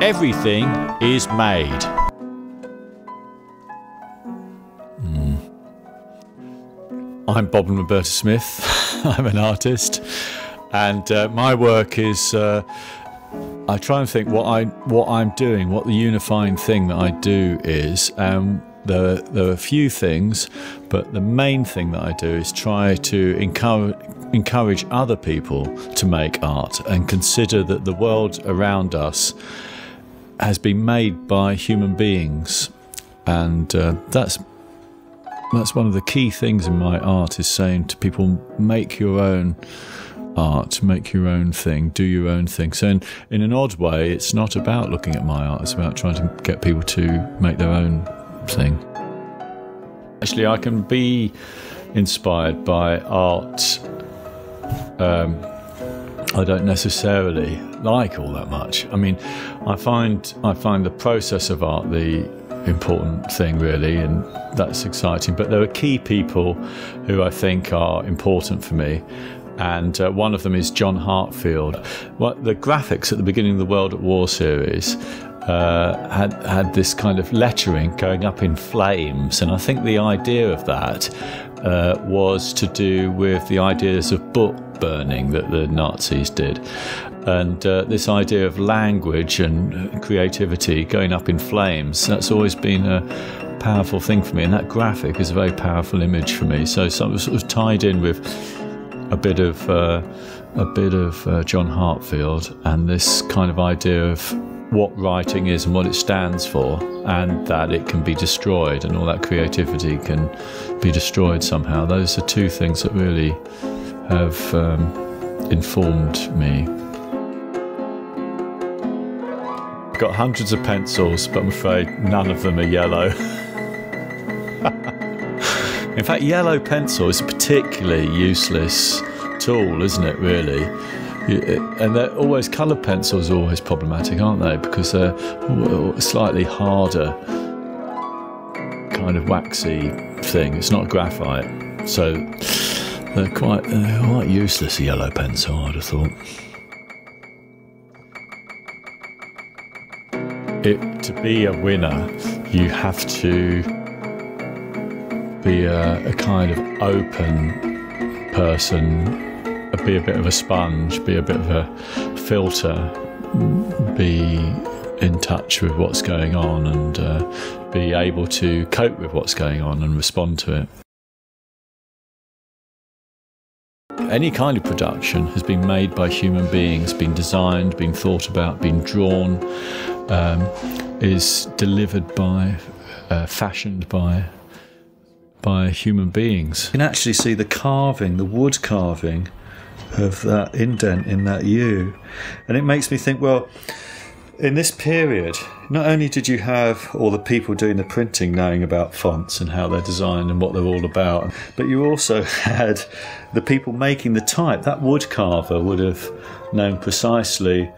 Everything is made. I'm Bob and Roberta Smith. I'm an artist, and my work is I try and think what I'm doing, what the unifying thing that I do is. There are a few things, but the main thing that I do is try to encourage other people to make art and consider that the world around us has been made by human beings, and that's one of the key things in my art, is saying to people, make your own art, make your own thing, do your own thing. So in an odd way, it's not about looking at my art, it's about trying to get people to make their own thing. Actually, I can be inspired by art I don't necessarily like all that much. I mean, I find the process of art the important thing, really, and that's exciting. But there are key people who I think are important for me, and one of them is John Hartfield. The graphics at the beginning of the World at War series had this kind of lettering going up in flames, and I think the idea of that was to do with the ideas of book burning that the Nazis did, and this idea of language and creativity going up in flames. That's always been a powerful thing for me, and that graphic is a very powerful image for me. So something sort of tied in with a bit of John Hartfield, and this kind of idea of what writing is and what it stands for, and that it can be destroyed, and all that creativity can be destroyed somehow. Those are two things that really have informed me. I've got hundreds of pencils, but I'm afraid none of them are yellow. In fact, yellow pencil is a particularly useless tool, isn't it, really? And they're always, coloured pencils are always problematic, aren't they? Because they're a slightly harder kind of waxy thing. It's not graphite, so they're quite useless, a yellow pencil, I'd have thought. To be a winner, you have to be a kind of open person, be a bit of a sponge, be a bit of a filter, be in touch with what's going on, and be able to cope with what's going on and respond to it. Any kind of production has been made by human beings, been designed, been thought about, been drawn, is delivered by, fashioned by human beings. You can actually see the carving, the wood carving of that indent in that U, and it makes me think, well, in this period, not only did you have all the people doing the printing knowing about fonts and how they're designed and what they're all about, but you also had the people making the type. That wood carver would have known precisely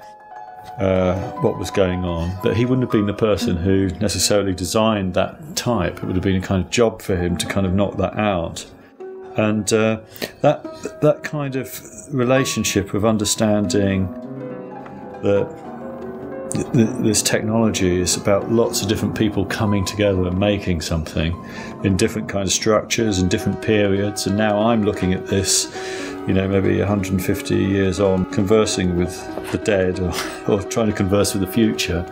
what was going on, but he wouldn't have been the person who necessarily designed that type. It would have been a kind of job for him to kind of knock that out. And that kind of relationship of understanding that this technology is about lots of different people coming together and making something in different kind of structures and different periods. And now I'm looking at this, you know, maybe 150 years on, conversing with the dead, or trying to converse with the future.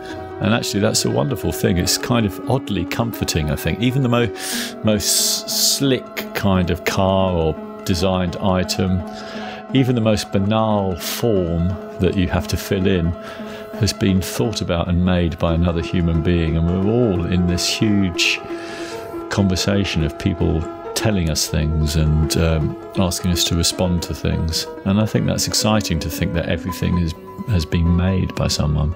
And actually that's a wonderful thing. It's kind of oddly comforting, I think. Even the most slick kind of car or designed item, even the most banal form that you have to fill in, has been thought about and made by another human being, and we're all in this huge conversation of people telling us things and asking us to respond to things. And I think that's exciting, to think that everything has been made by someone.